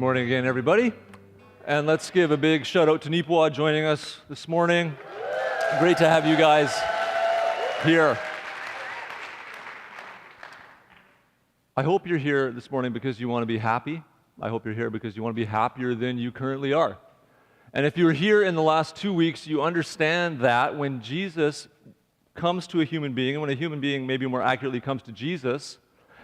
morning again, everybody. And let's give a big shout out to Nipwa joining us this morning. Great to have you guys here. I hope you're here this morning because you want to be happy. I hope you're here because you want to be happier than you currently are. And if you were here in the last 2 weeks, you understand that when Jesus comes to a human being, and when a human being maybe more accurately comes to Jesus,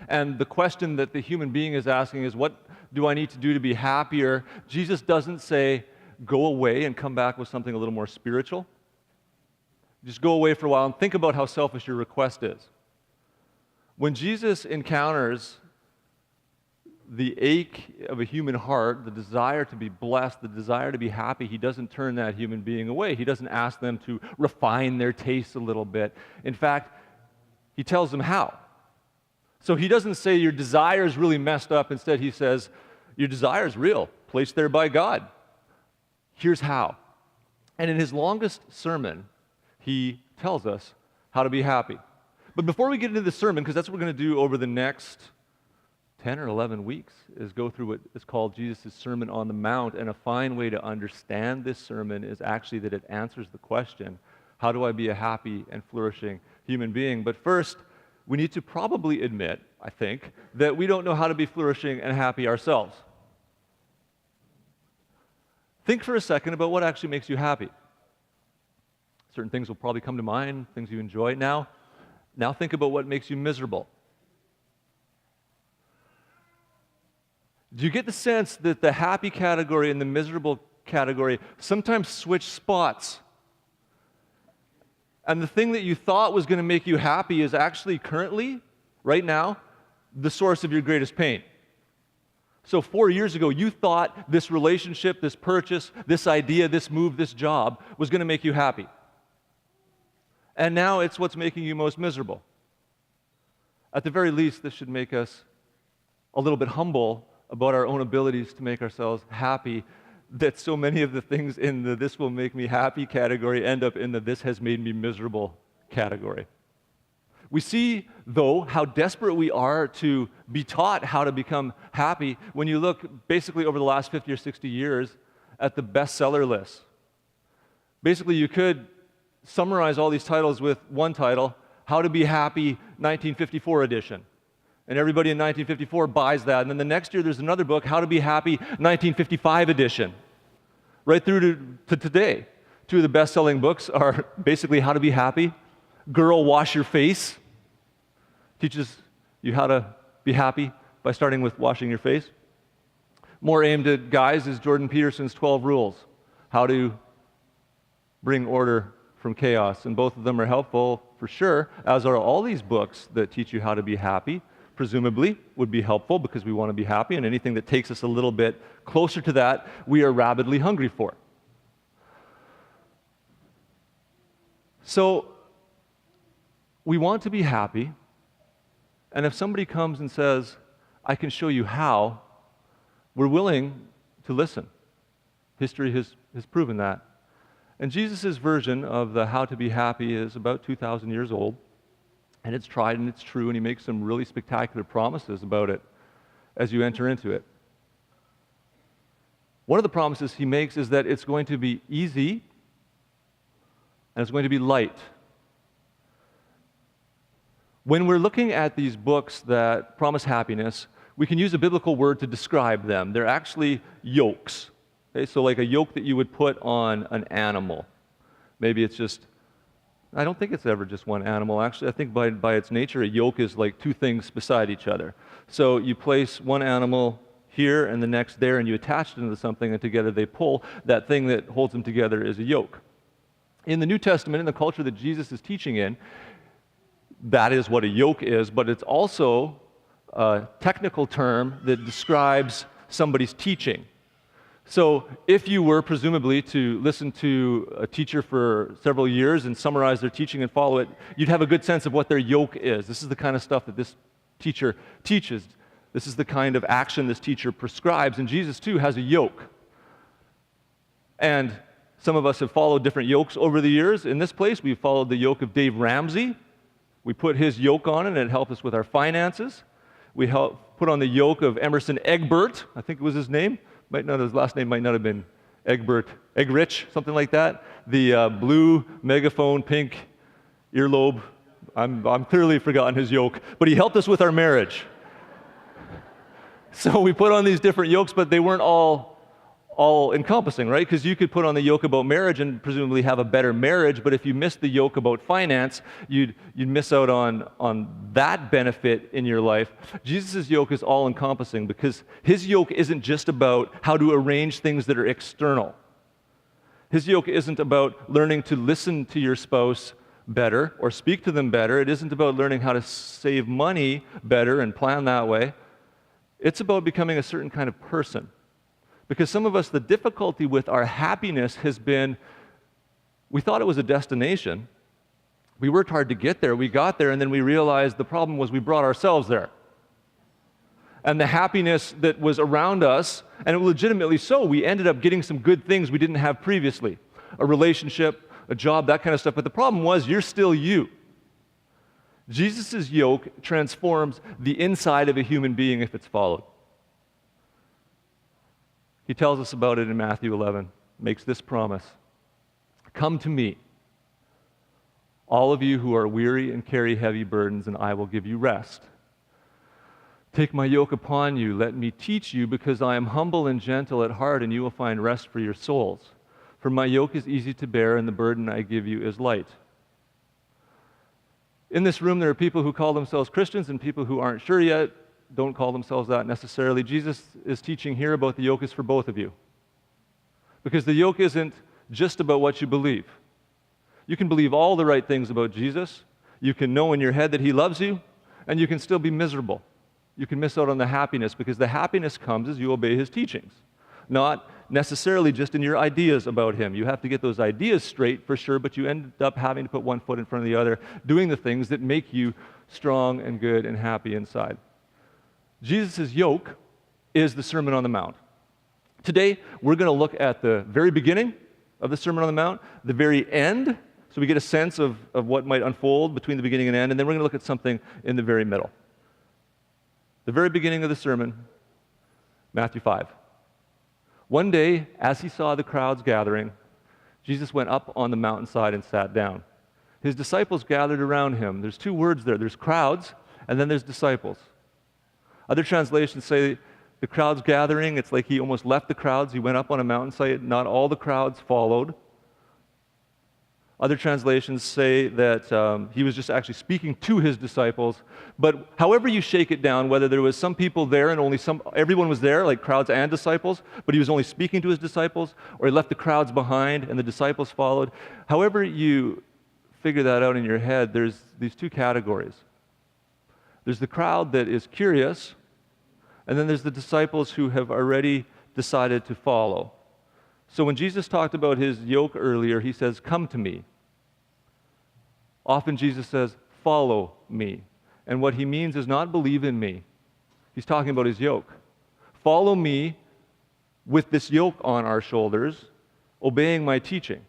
and the question that the human being is asking is, what do I need to do to be happier? Jesus doesn't say, go away and come back with something a little more spiritual. Just go away for a while and think about how selfish your request is. When Jesus encounters the ache of a human heart, the desire to be blessed, the desire to be happy, he doesn't turn that human being away. He doesn't ask them to refine their tastes a little bit. In fact, he tells them how. So he doesn't say your desire is really messed up. Instead, he says your desire is real, placed there by God. Here's how. And in his longest sermon, he tells us how to be happy. But before we get into the sermon, because that's what we're going to do over the next 10 or 11 weeks, is go through what is called Jesus' Sermon on the Mount. And a fine way to understand this sermon is actually that it answers the question, how do I be a happy and flourishing human being? But first, we need to probably admit, I think, that we don't know how to be flourishing and happy ourselves. Think for a second about what actually makes you happy. Certain things will probably come to mind, things you enjoy. Now think about what makes you miserable. Do you get the sense that the happy category and the miserable category sometimes switch spots? And the thing that you thought was going to make you happy is actually currently, right now, the source of your greatest pain. So 4 years ago, you thought this relationship, this purchase, this idea, this move, this job was going to make you happy. And now it's what's making you most miserable. At the very least, this should make us a little bit humble about our own abilities to make ourselves happy, that so many of the things in the "this will make me happy" category end up in the "this has made me miserable" category. We see, though, how desperate we are to be taught how to become happy when you look basically over the last 50 or 60 years at the bestseller list. Basically, you could summarize all these titles with one title, How to Be Happy 1954 edition. And everybody in 1954 buys that. And then the next year there's another book, How to Be Happy 1955 edition. Right through to today. Two of the best-selling books are basically How to Be Happy, Girl, Wash Your Face. Teaches you how to be happy by starting with washing your face. More aimed at guys is Jordan Peterson's 12 Rules, How to Bring Order from Chaos. And both of them are helpful for sure, as are all these books that teach you how to be happy. Presumably would be helpful because we want to be happy, and anything that takes us a little bit closer to that, we are rabidly hungry for. So we want to be happy, and if somebody comes and says, I can show you how, we're willing to listen. History has proven that. And Jesus' version of the how to be happy is about 2,000 years old. And it's tried and it's true, and he makes some really spectacular promises about it as you enter into it. One of the promises he makes is that it's going to be easy and it's going to be light. When we're looking at these books that promise happiness, we can use a biblical word to describe them. They're actually yokes. Okay? So like a yoke that you would put on an animal. Maybe it's just, I don't think it's ever just one animal, actually. I think by its nature, a yoke is like two things beside each other. So you place one animal here and the next there, and you attach them to something, and together they pull. That thing that holds them together is a yoke. In the New Testament, in the culture that Jesus is teaching in, that is what a yoke is, but it's also a technical term that describes somebody's teaching. So if you were presumably to listen to a teacher for several years and summarize their teaching and follow it, you'd have a good sense of what their yoke is. This is the kind of stuff that this teacher teaches. This is the kind of action this teacher prescribes. And Jesus, too, has a yoke. And some of us have followed different yokes over the years. In this place, we've followed the yoke of Dave Ramsey. We put his yoke on, and it helped us with our finances. We put on the yoke of Emerson Egbert, I think it was his name. His last name might not have been Egbert, Eggrich, something like that. The blue megaphone, pink earlobe. I'm clearly forgotten his yoke, but he helped us with our marriage. So we put on these different yokes, but they weren't all encompassing, right? Because you could put on the yoke about marriage and presumably have a better marriage, but if you missed the yoke about finance, you'd miss out on that benefit in your life. Jesus' yoke is all encompassing because his yoke isn't just about how to arrange things that are external. His yoke isn't about learning to listen to your spouse better or speak to them better. It isn't about learning how to save money better and plan that way. It's about becoming a certain kind of person. Because some of us, the difficulty with our happiness has been, we thought it was a destination. We worked hard to get there. We got there, and then we realized the problem was we brought ourselves there. And the happiness that was around us, and legitimately so, we ended up getting some good things we didn't have previously. A relationship, a job, that kind of stuff. But the problem was, you're still you. Jesus' yoke transforms the inside of a human being if it's followed. He tells us about it in Matthew 11, makes this promise. Come to me, all of you who are weary and carry heavy burdens, and I will give you rest. Take my yoke upon you, let me teach you, because I am humble and gentle at heart, and you will find rest for your souls. For my yoke is easy to bear, and the burden I give you is light. In this room, there are people who call themselves Christians and people who aren't sure yet, don't call themselves that necessarily. Jesus is teaching here about the yoke is for both of you. Because the yoke isn't just about what you believe. You can believe all the right things about Jesus. You can know in your head that he loves you, and you can still be miserable. You can miss out on the happiness, because the happiness comes as you obey his teachings, not necessarily just in your ideas about him. You have to get those ideas straight for sure, but you end up having to put one foot in front of the other, doing the things that make you strong and good and happy inside. Jesus' yoke is the Sermon on the Mount. Today, we're going to look at the very beginning of the Sermon on the Mount, the very end, so we get a sense of what might unfold between the beginning and end, and then we're going to look at something in the very middle. The very beginning of the sermon, Matthew 5. One day, as he saw the crowds gathering, Jesus went up on the mountainside and sat down. His disciples gathered around him. There's two words there. There's crowds, and then there's disciples. Other translations say the crowds gathering, it's like he almost left the crowds. He went up on a mountainside. Not all the crowds followed. Other translations say that he was just actually speaking to his disciples. But however you shake it down, whether there was some people there and everyone was there, like crowds and disciples, but he was only speaking to his disciples, or he left the crowds behind and the disciples followed. However you figure that out in your head, there's these two categories. There's the crowd that is curious, and then there's the disciples who have already decided to follow. So when Jesus talked about his yoke earlier, he says, come to me. Often Jesus says, follow me. And what he means is not believe in me. He's talking about his yoke. Follow me with this yoke on our shoulders, obeying my teaching.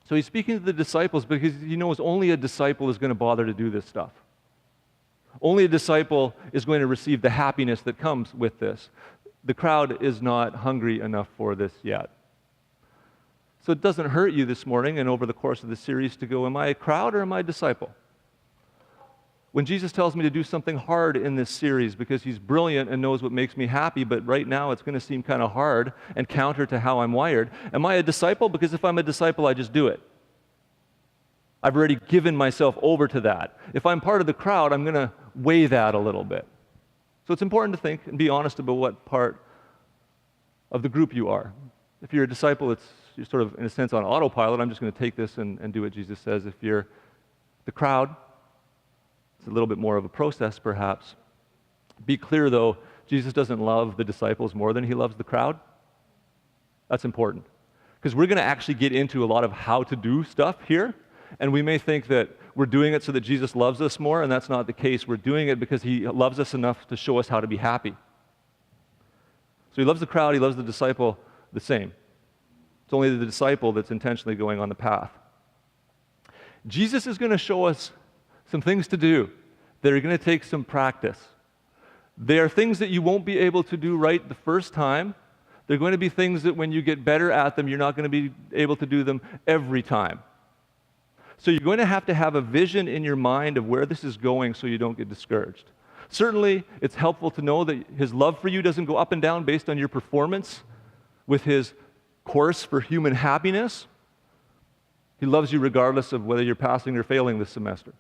So he's speaking to the disciples because he knows only a disciple is going to bother to do this stuff. Only a disciple is going to receive the happiness that comes with this. The crowd is not hungry enough for this yet. So it doesn't hurt you this morning and over the course of the series to go, am I a crowd or am I a disciple? When Jesus tells me to do something hard in this series because he's brilliant and knows what makes me happy, but right now it's going to seem kind of hard and counter to how I'm wired, am I a disciple? Because if I'm a disciple, I just do it. I've already given myself over to that. If I'm part of the crowd, I'm going to weigh that a little bit. So it's important to think and be honest about what part of the group you are. If you're a disciple, you're sort of, in a sense, on autopilot. I'm just going to take this and do what Jesus says. If you're the crowd, it's a little bit more of a process, perhaps. Be clear, though, Jesus doesn't love the disciples more than he loves the crowd. That's important. Because we're going to actually get into a lot of how to do stuff here, and we may think that we're doing it so that Jesus loves us more, and that's not the case. We're doing it because he loves us enough to show us how to be happy. So he loves the crowd, he loves the disciple the same. It's only the disciple that's intentionally going on the path. Jesus is going to show us some things to do that are going to take some practice. They are things that you won't be able to do right the first time. They're going to be things that when you get better at them, you're not going to be able to do them every time. So you're going to have a vision in your mind of where this is going so you don't get discouraged. Certainly, it's helpful to know that His love for you doesn't go up and down based on your performance with His course for human happiness. He loves you regardless of whether you're passing or failing this semester.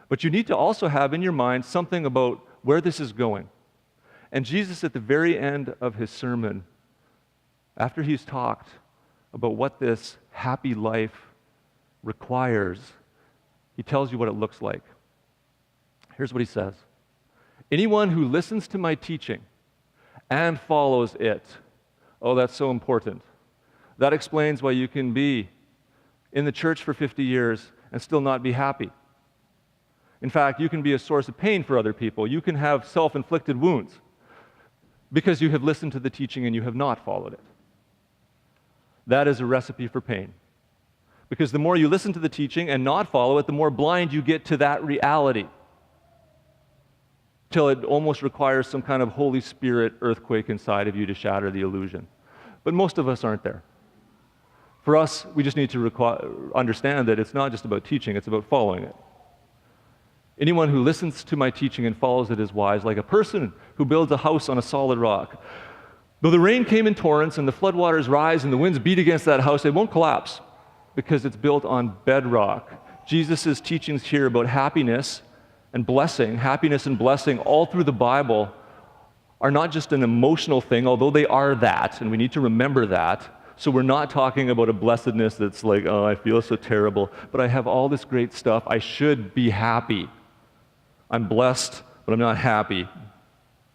But you need to also have in your mind something about where this is going. And Jesus, at the very end of His sermon, after He's talked about what this happy life requires, He tells you what it looks like. Here's what He says. Anyone who listens to my teaching and follows it. Oh, that's so important. That explains why you can be in the church for 50 years and still not be happy. In fact, you can be a source of pain for other people. You can have self-inflicted wounds because you have listened to the teaching and you have not followed it. That is a recipe for pain. Because the more you listen to the teaching and not follow it, the more blind you get to that reality. Till it almost requires some kind of Holy Spirit earthquake inside of you to shatter the illusion. But most of us aren't there. For us, we just need to understand that it's not just about teaching, it's about following it. Anyone who listens to my teaching and follows it is wise, like a person who builds a house on a solid rock. Though the rain came in torrents and the floodwaters rise and the winds beat against that house, it won't collapse because it's built on bedrock. Jesus' teachings here about happiness and blessing all through the Bible are not just an emotional thing, although they are that, and we need to remember that. So we're not talking about a blessedness that's like, oh, I feel so terrible, but I have all this great stuff. I should be happy. I'm blessed, but I'm not happy.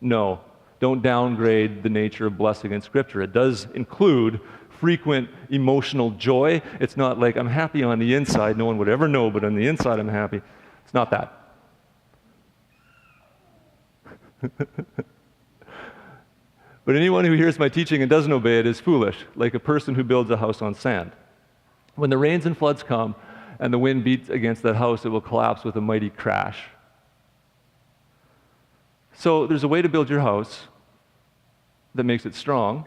No, don't downgrade the nature of blessing in Scripture. It does include frequent emotional joy. It's not like I'm happy on the inside. No one would ever know, but on the inside I'm happy. It's not that. But anyone who hears my teaching and doesn't obey it is foolish, like a person who builds a house on sand. When the rains and floods come and the wind beats against that house, it will collapse with a mighty crash. So there's a way to build your house that makes it strong,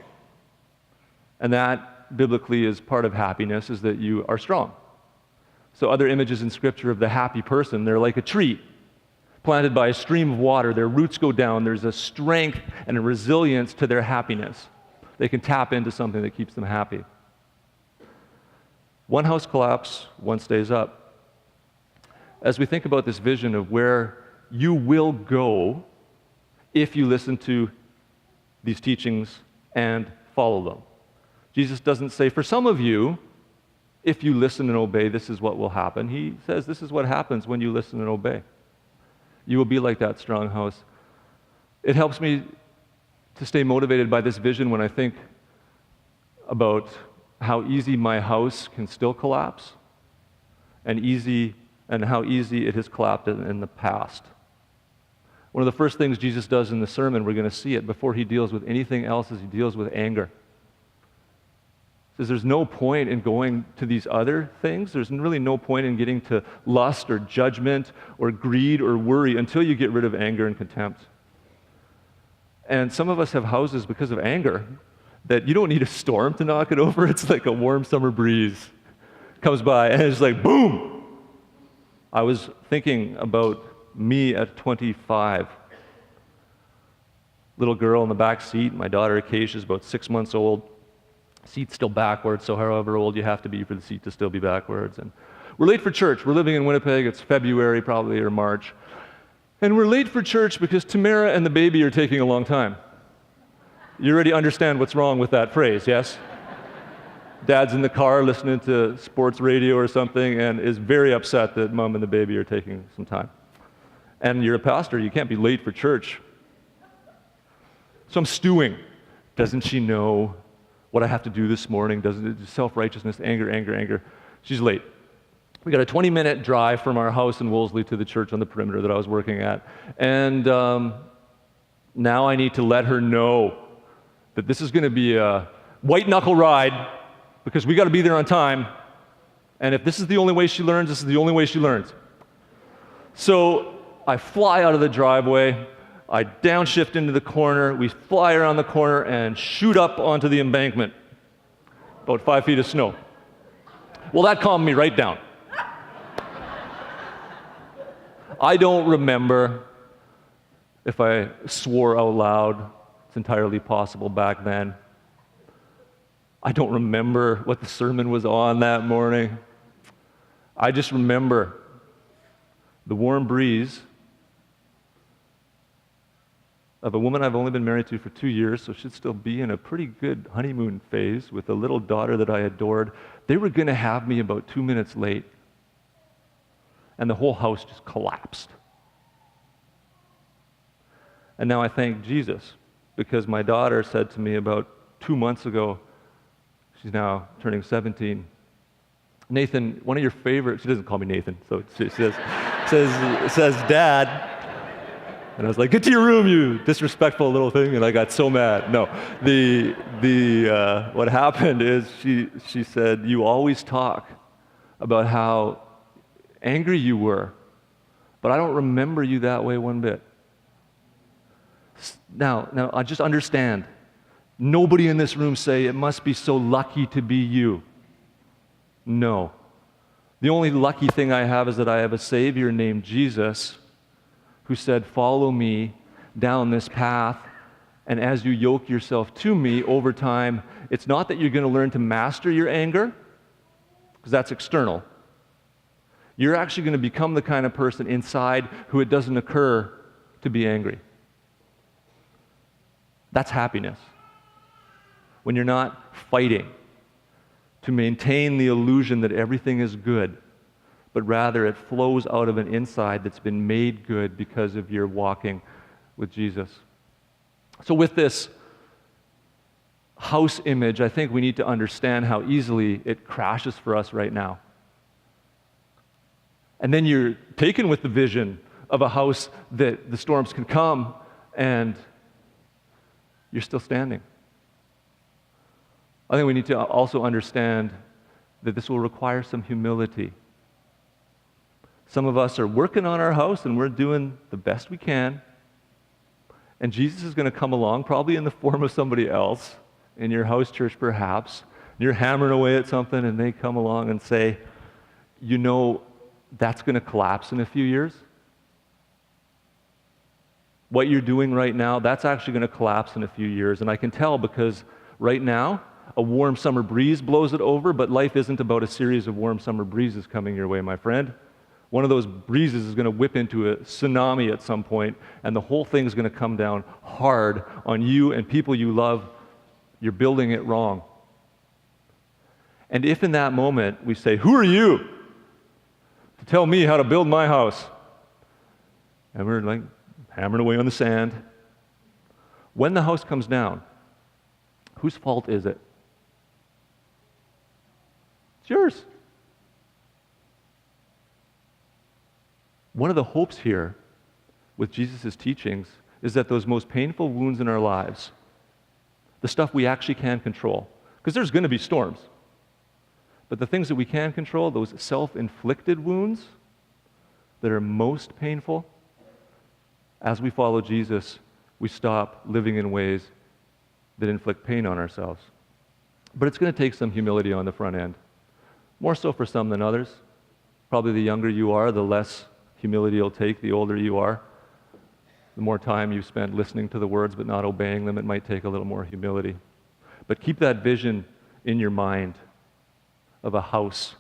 and that biblically is part of happiness, is that you are strong. So other images in Scripture of the happy person, they're like a tree planted by a stream of water. Their roots go down. There's a strength and a resilience to their happiness. They can tap into something that keeps them happy. One house collapses, one stays up. As we think about this vision of where you will go if you listen to these teachings and follow them. Jesus doesn't say, for some of you, if you listen and obey, this is what will happen. He says this is what happens when you listen and obey. You will be like that strong house. It helps me to stay motivated by this vision when I think about how easy my house can still collapse and how easy it has collapsed in the past. One of the first things Jesus does in the sermon, we're going to see it before He deals with anything else, is He deals with anger. He says there's no point in going to these other things. There's really no point in getting to lust or judgment or greed or worry until you get rid of anger and contempt. And some of us have houses because of anger that you don't need a storm to knock it over. It's like a warm summer breeze comes by and it's like, boom! I was thinking about me at 25. Little girl in the back seat. My daughter Acacia is about 6 months old. Seat's still backwards, so however old you have to be for the seat to still be backwards. And we're late for church. We're living in Winnipeg. It's February probably or March. And we're late for church because Tamara and the baby are taking a long time. You already understand what's wrong with that phrase, yes? Dad's in the car listening to sports radio or something and is very upset that mom and the baby are taking some time. And you're a pastor, you can't be late for church. So I'm stewing. Doesn't she know what I have to do this morning? Doesn't it? Self-righteousness, anger. She's late. We got a 20-minute drive from our house in Wolseley to the church on the perimeter that I was working at. And now I need to let her know that this is going to be a white-knuckle ride because we got to be there on time. And if this is the only way she learns, this is the only way she learns. So I fly out of the driveway. I downshift into the corner, we fly around the corner and shoot up onto the embankment. About 5 feet of snow. Well, that calmed me right down. I don't remember if I swore out loud. It's entirely possible back then. I don't remember what the sermon was on that morning. I just remember the warm breeze of a woman I've only been married to for 2 years, so should still be in a pretty good honeymoon phase with a little daughter that I adored. They were going to have me about 2 minutes late, and the whole house just collapsed. And now I thank Jesus, because my daughter said to me about 2 months ago, she's now turning 17, Nathan, one of your favorite, she doesn't call me Nathan, so she says, Dad. And I was like, get to your room, you disrespectful little thing. And I got so mad. No, what happened is she said, you always talk about how angry you were, but I don't remember you that way one bit. Now, I just understand. Nobody in this room say, it must be so lucky to be you. No. The only lucky thing I have is that I have a Savior named Jesus who said, follow me down this path, and as you yoke yourself to me over time, it's not that you're going to learn to master your anger, because that's external. You're actually going to become the kind of person inside who it doesn't occur to be angry. That's happiness. When you're not fighting to maintain the illusion that everything is good, but rather it flows out of an inside that's been made good because of your walking with Jesus. So with this house image, I think we need to understand how easily it crashes for us right now. And then you're taken with the vision of a house that the storms can come and you're still standing. I think we need to also understand that this will require some humility. Some of us are working on our house and we're doing the best we can. And Jesus is going to come along, probably in the form of somebody else, in your house church perhaps. You're hammering away at something and they come along and say, you know, that's going to collapse in a few years. What you're doing right now, that's actually going to collapse in a few years. And I can tell because right now, a warm summer breeze blows it over, but life isn't about a series of warm summer breezes coming your way, my friend. One of those breezes is going to whip into a tsunami at some point, and the whole thing is going to come down hard on you and people you love. You're building it wrong. And if in that moment we say, who are you to tell me how to build my house? And we're like hammering away on the sand. When the house comes down, whose fault is it? It's yours. One of the hopes here with Jesus' teachings is that those most painful wounds in our lives, the stuff we actually can control, because there's going to be storms, but the things that we can control, those self-inflicted wounds that are most painful, as we follow Jesus, we stop living in ways that inflict pain on ourselves. But it's going to take some humility on the front end, more so for some than others. Probably the younger you are, the less humility it'll take. The older you are, the more time you spend listening to the words but not obeying them, it might take a little more humility. But keep that vision in your mind of a house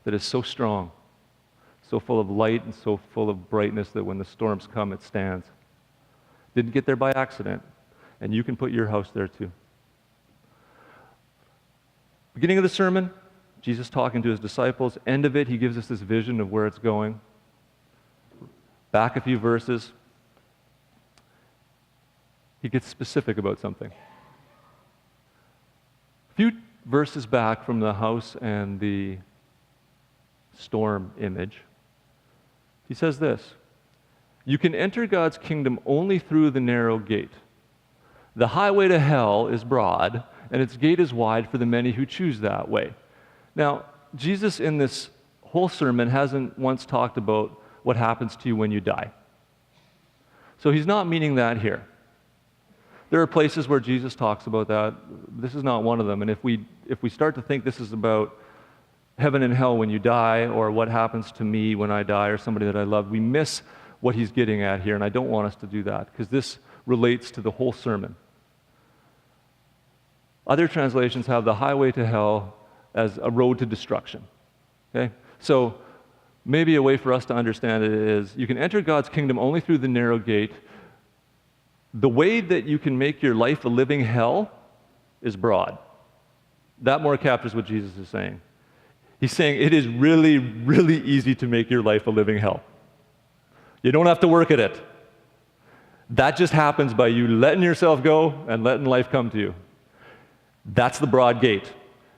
that is so strong, so full of light and so full of brightness that when the storms come, it stands. Didn't get there by accident, and you can put your house there too. Beginning of the sermon, Jesus talking to his disciples. End of it, he gives us this vision of where it's going. Back a few verses, he gets specific about something. A few verses back from the house and the storm image, he says this: you can enter God's kingdom only through the narrow gate. The highway to hell is broad, and its gate is wide for the many who choose that way. Now, Jesus in this whole sermon hasn't once talked about what happens to you when you die. So he's not meaning that here. There are places where Jesus talks about that. This is not one of them. And if we start to think this is about heaven and hell when you die, or what happens to me when I die, or somebody that I love, we miss what he's getting at here, and I don't want us to do that, because this relates to the whole sermon. Other translations have the highway to hell as a road to destruction. Okay? So maybe a way for us to understand it is you can enter God's kingdom only through the narrow gate. The way that you can make your life a living hell is broad. That more captures what Jesus is saying. He's saying it is really, really easy to make your life a living hell. You don't have to work at it. That just happens by you letting yourself go and letting life come to you. That's the broad gate.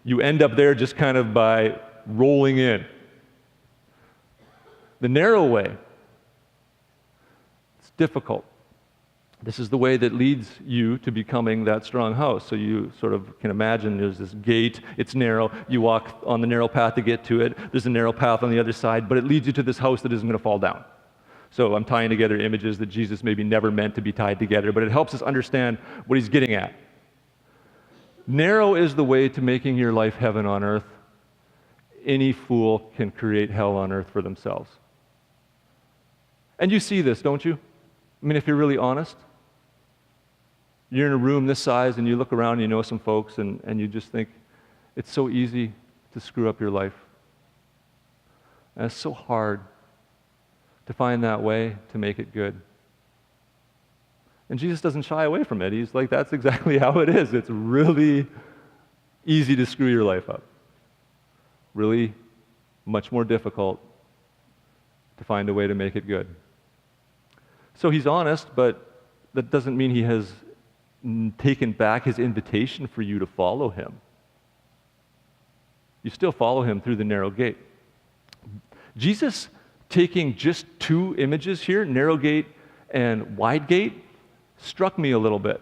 You end up there just kind of by rolling in. The narrow way, it's difficult. This is the way that leads you to becoming that strong house. So you sort of can imagine there's this gate, it's narrow, you walk on the narrow path to get to it, there's a narrow path on the other side, but it leads you to this house that isn't going to fall down. So I'm tying together images that Jesus maybe never meant to be tied together, but it helps us understand what he's getting at. Narrow is the way to making your life heaven on earth. Any fool can create hell on earth for themselves. And you see this, don't you? I mean, if you're really honest, you're in a room this size and you look around and you know some folks and you just think, it's so easy to screw up your life. And it's so hard to find that way to make it good. And Jesus doesn't shy away from it. He's like, that's exactly how it is. It's really easy to screw your life up. Really much more difficult to find a way to make it good. So he's honest, but that doesn't mean he has taken back his invitation for you to follow him. You still follow him through the narrow gate. Jesus taking just two images here, narrow gate and wide gate, struck me a little bit.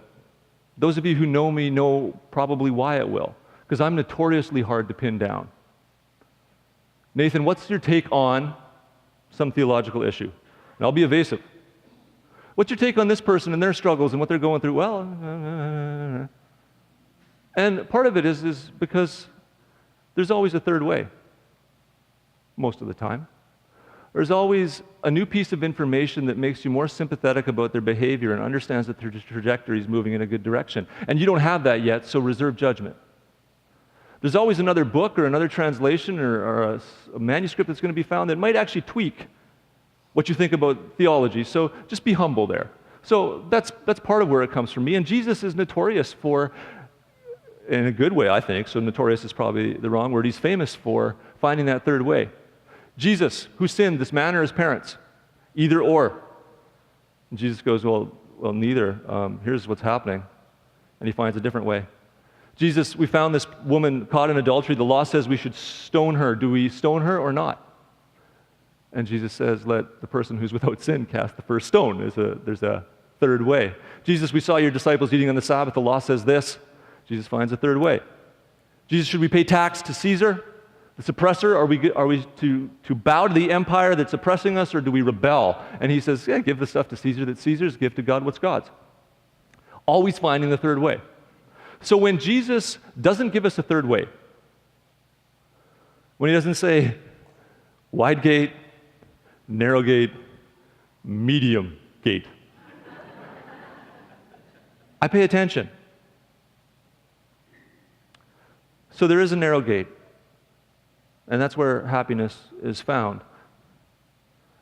Those of you who know me know probably why it will, because I'm notoriously hard to pin down. Nathan, what's your take on some theological issue? And I'll be evasive. What's your take on this person and their struggles and what they're going through? Well, and part of it is because there's always a third way, most of the time. There's always a new piece of information that makes you more sympathetic about their behavior and understands that their trajectory is moving in a good direction. And you don't have that yet, so reserve judgment. There's always another book or another translation or a manuscript that's going to be found that might actually tweak what you think about theology. So just be humble there. So that's part of where it comes from me. And Jesus is notorious for, in a good way, I think, so notorious is probably the wrong word, he's famous for finding that third way. Jesus, who sinned, this man or his parents? Either or. And Jesus goes, well, neither. Here's what's happening. And he finds a different way. Jesus, we found this woman caught in adultery. The law says we should stone her. Do we stone her or not? And Jesus says, let the person who's without sin cast the first stone. There's a third way. Jesus, we saw your disciples eating on the Sabbath. The law says this. Jesus finds a third way. Jesus, should we pay tax to Caesar, the suppressor? Are we to bow to the empire that's oppressing us, or do we rebel? And he says, yeah, give the stuff to Caesar that's Caesar's, give to God what's God's. Always finding the third way. So when Jesus doesn't give us a third way, when he doesn't say wide gate, narrow gate, medium gate, I pay attention. So there is a narrow gate, and that's where happiness is found.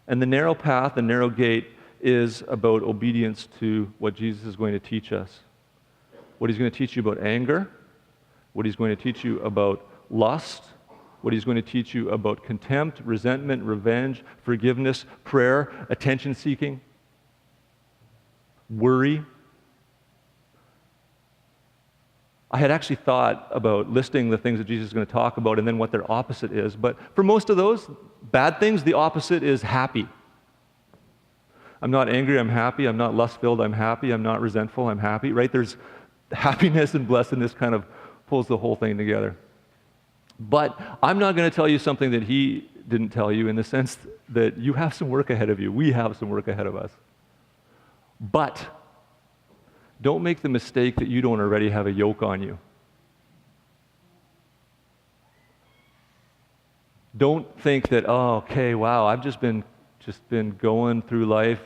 And the narrow path, the narrow gate, is about obedience to what Jesus is going to teach us. What he's going to teach you about anger, what he's going to teach you about lust, what he's going to teach you about contempt, resentment, revenge, forgiveness, prayer, attention-seeking, worry. I had actually thought about listing the things that Jesus is going to talk about and then what their opposite is, but for most of those bad things, the opposite is happy. I'm not angry, I'm happy. I'm not lust-filled, I'm happy. I'm not resentful, I'm happy, right? There's happiness and blessedness kind of pulls the whole thing together. But I'm not going to tell you something that he didn't tell you, in the sense that you have some work ahead of you. We have some work ahead of us. But don't make the mistake that you don't already have a yoke on you. Don't think that, oh, okay, wow, I've just been going through life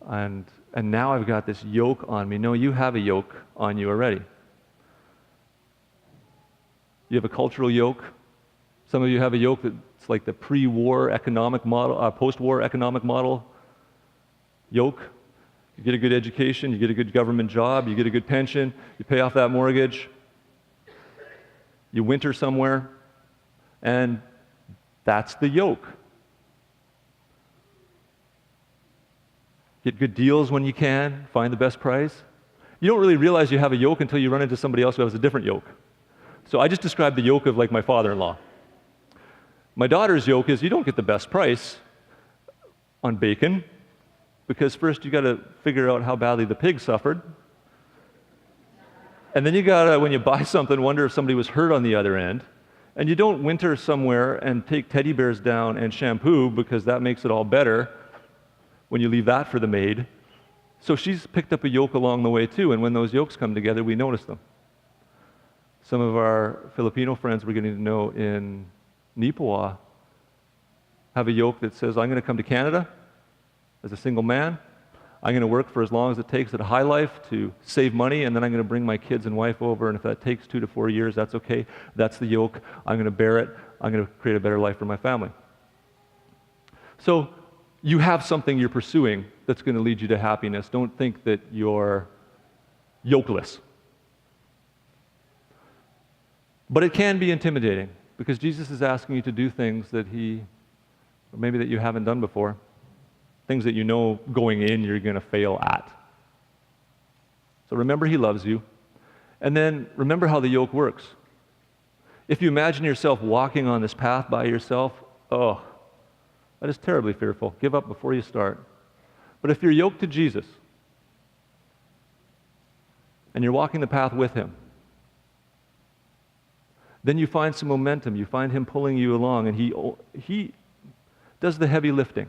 and now I've got this yoke on me. No, you have a yoke on you already. You have a cultural yoke. Some of you have a yoke that's like the pre-war economic model, post-war economic model yoke. You get a good education, you get a good government job, you get a good pension, you pay off that mortgage, you winter somewhere, and that's the yoke. Get good deals when you can, find the best price. You don't really realize you have a yoke until you run into somebody else who has a different yoke. So I just described the yoke of like my father-in-law. My daughter's yoke is you don't get the best price on bacon because first you got to figure out how badly the pig suffered. And then you got to, when you buy something, wonder if somebody was hurt on the other end. And you don't winter somewhere and take teddy bears down and shampoo because that makes it all better when you leave that for the maid. So she's picked up a yoke along the way too, and when those yokes come together, we notice them. Some of our Filipino friends we're getting to know in Nipawa have a yoke that says, I'm going to come to Canada as a single man. I'm going to work for as long as it takes at a high life to save money, and then I'm going to bring my kids and wife over, and if that takes 2 to 4 years, that's okay. That's the yoke. I'm going to bear it. I'm going to create a better life for my family. So you have something you're pursuing that's going to lead you to happiness. Don't think that you're yokeless. But it can be intimidating because Jesus is asking you to do things that or maybe that you haven't done before. Things that you know going in you're going to fail at. So remember he loves you. And then remember how the yoke works. If you imagine yourself walking on this path by yourself, oh, that is terribly fearful. Give up before you start. But if you're yoked to Jesus and you're walking the path with him, then you find some momentum. You find him pulling you along, and he does the heavy lifting,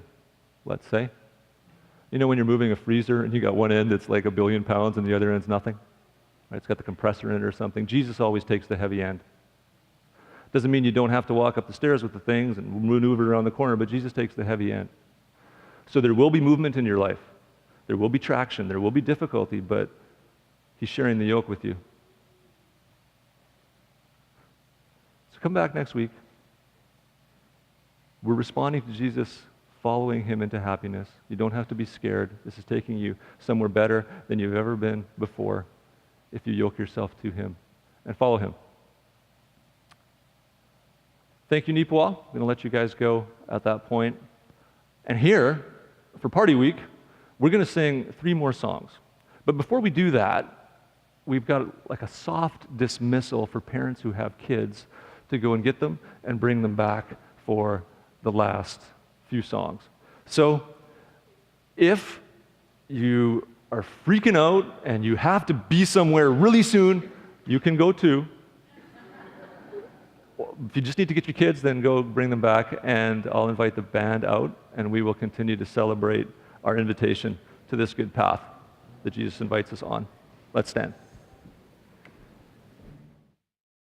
let's say. You know when you're moving a freezer and you got one end that's like 1 billion pounds and the other end's nothing? Right? It's got the compressor in it or something. Jesus always takes the heavy end. Doesn't mean you don't have to walk up the stairs with the things and maneuver around the corner, but Jesus takes the heavy end. So there will be movement in your life. There will be traction. There will be difficulty, but he's sharing the yoke with you. So come back next week. We're responding to Jesus, following him into happiness. You don't have to be scared. This is taking you somewhere better than you've ever been before if you yoke yourself to him and follow him. Thank you, Nipawa. I'm going to let you guys go at that point. And here, for Party Week, we're going to sing 3 more songs. But before we do that, we've got like a soft dismissal for parents who have kids to go and get them and bring them back for the last few songs. So if you are freaking out and you have to be somewhere really soon, you can go too. If you just need to get your kids, then go bring them back, and I'll invite the band out, and we will continue to celebrate our invitation to this good path that Jesus invites us on. Let's stand.